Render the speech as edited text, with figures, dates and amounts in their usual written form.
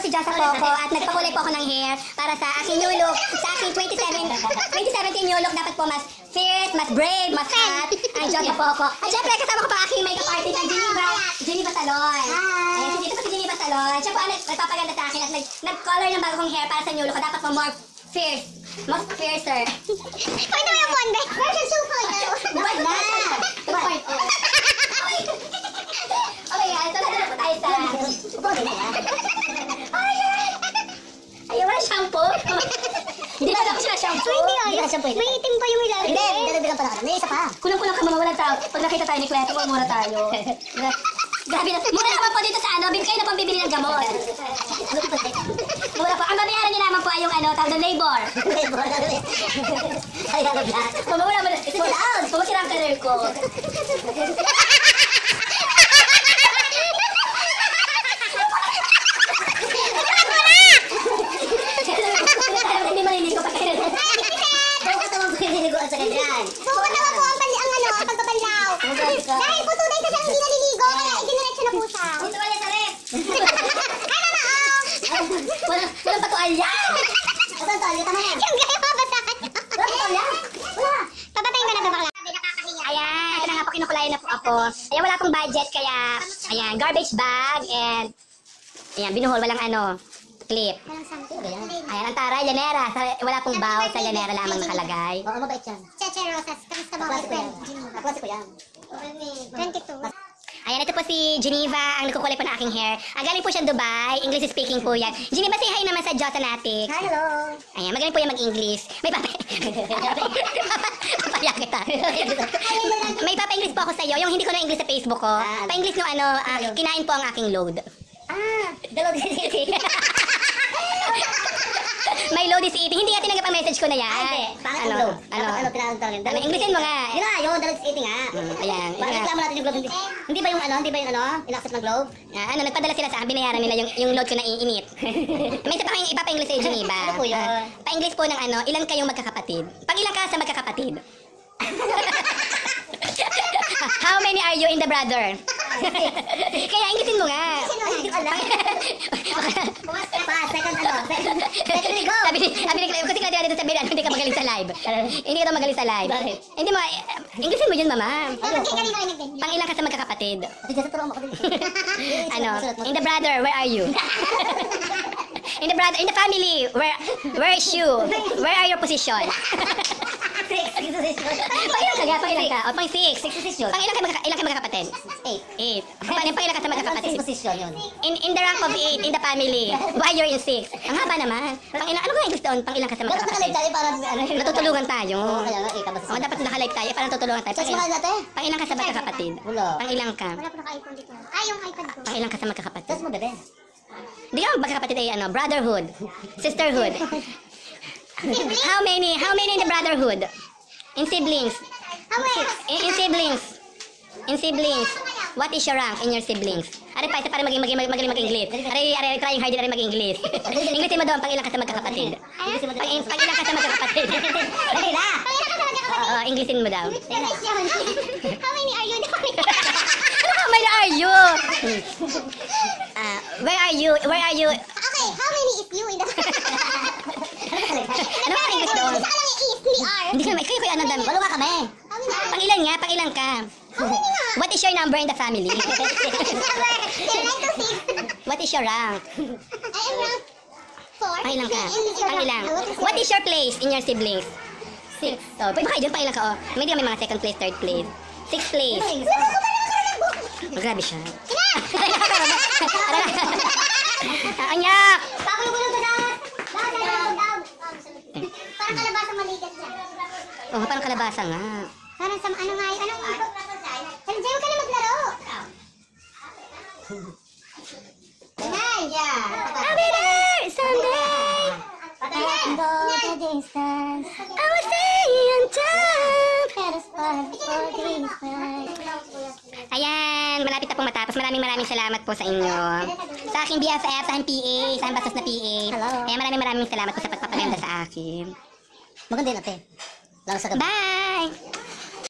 si Josa Poco at nagpakulay po ako ng hair para sa aking new look. Sa aking 2017 new look, dapat po mas fierce, mas brave, mas hot ang Josa Poco. At syempre, kasama ko pa aking makeup artist ang Geneva Salon. Ayan, dito po si Geneva Salon. Siya po ang nagpapaganda sa akin at nag-color ng bago kong hair para sa new look. Dapat po more fierce, most fiercer. Pwede mo yung Monday. Version 2.0. Dapat na! 2.0. Okay guys, so nandun na po tayo sa... Ayaw, wala shampoo. Hindi na ako siya shampoo. Hindi may itim pa yung ilalim. Hindi, dadagdagan pala. May isa pa. Kulang-kulang ka, mamawalan tao. Pag nakita tayo ni Cleto, mura tayo. Grabe na. Mura naman po dito sa ano, kayo na pang bibili ng gamot. Mura po. Ang babayaran niyo naman po ay yung ano, tawag na labor. Ay, ano ba? Mamawala mo na. Pull out. Pumasira ang career ko. Hindi maliligo pa kayo. Bakit naman po nililigoan sa ganyan? Bakit naman po ang pagbabanlaw? Dahil po tunay sa siyang hindi naliligo, kaya idiniretso na po siya. Ito wala sa rep. Ay, mama! Walang patualya. Walang patualya, tama yan. Yung gaya babasahan. Walang patualya. Wala. Papatayin ko na ba bakla? Ayan, ito na nga po, kinukulayan na po ako. Ayan, wala pong budget, kaya, ayan, garbage bag, and, ayan, binuhol, walang ano, clip. Walang something. Ayan, ang taray, llanera. Wala pong bawal sa llanera lamang nakalagay. Oo, mabait yan. Cheche Rosas. Kamusta ba Kaklase ko yan. friend? Kaklase ko yan. 22. Ayan, ito po si Geneva, ang nagkukulay po ng aking hair. Galing po siya Dubai, English speaking po yan. Geneva, say hi naman sa Josa Natik. Hello. Ayan, magaling po yan mag-English. May papaya kita. May papa-English po ako sa iyo, yung hindi ko na English sa Facebook ko. Pa-English no ano, kinain po ang aking load. Dalawang city. May load is eating. Hindi nga tinanggap ang message ko na yan. Hindi. Pangit ang load. Ano pinag-tawagin? Ano, Englishin mo nga. Yun nga, yung dalawang city nga. Ayan. Bakit reklamo natin yung globe? Hindi ba yung in-accept ng globe? Ano, nagpadala sila sa akin, binayaran nila yung load ko na iinit. May isa pa kayong iba pa English sa Geneva. Ano po yun? Pa-English po ng ano, ilan kayong magkakapatid? Pag ilan ka sa magkakapatid? How many are you in the brother? Kaya Englishin mo nga. Hindi ko alam. Second go. Sabi ni kasi nga dito sabi hindi ka magaling sa live. Hindi ka daw magaling sa live. Bakit? Hindi mo, Englishin mo yun, mama. Magkikarinig din. Pang ilan ka sa magkakapatid? Hindi sa turuan mo ako din. Ano, in the brother, where are you? In the brother, in the family, where is you? Where are your position? Pang-ilan ka? O, pang-6. Pang-ilan ka magkakapatid? 8. Pang-ilan ka sa magkakapatid? Position yun. In the rank of 8 in the family, why you're in 6? Ang haba naman. Pang-ilan, ano ba English doon? Pang-ilan ka sa Dapat magkakapatid? nakalay tayo para Natutulungan tayo. Kaya nga, ka O, dapat nakalive tayo para tutulungan tayo. Search mga dati. Pang-ilan ka sa magkakapatid? Wala. Pang-ilan ka? Wala pa naka-iPhone dito. Yung iPad ko. Pang-ilan ka sa magkakapatid? Search mo, bebe. Hindi ka magkakapatid ay ano, brotherhood, sisterhood. How many in the brotherhood? In siblings. In siblings. In siblings. What is your rank in your siblings? Ari pa, para magaling mag-English. Ari, trying hard din ari mag-English. Englishin mo doon, pang ilan ka sa magkakapatid? Pang ilan ka sa magkakapatid? Dali na. Oo, Englishin mo daw. How many are you? How many are you? Where are you? Where are you? Okay, how many is you in the... Ano ang English doon? Isa ka lang yung is, hindi are. Hindi ka kayo ang dami. Walo nga kami. How many are? Pang ilan nga? Pang ilan ka? How many nga? What is your number in the family? Number 0926. What is your rank? I am rank 4. Pang ilan ka? And your Pang rank- ilan? What What is your place in your siblings? 6. So, pwede ba kayo dyan? Pang ilan ka? Oh. May di may mga second place, third place. 6th place. Oh, grabe siya. Anyak! Pakulong-kulong sa dagat. Down. Parang kalabasang maligat siya. Oh, parang kalabasa nga. Parang sa ano nga yun? Diyan ka na maglaro. Yan. I'll be there someday. Go the distance. I will stay on time. Pero for Christmas. Ayan, malapit na pong matapos. Maraming salamat po sa inyo. Sa aking BFF, sa aking PA, sa aking bastos na PA. Hello. Ayan, maraming salamat po sa pagpapaganda sa akin. Maganda yun, ate. Lang sa gabi. Bye!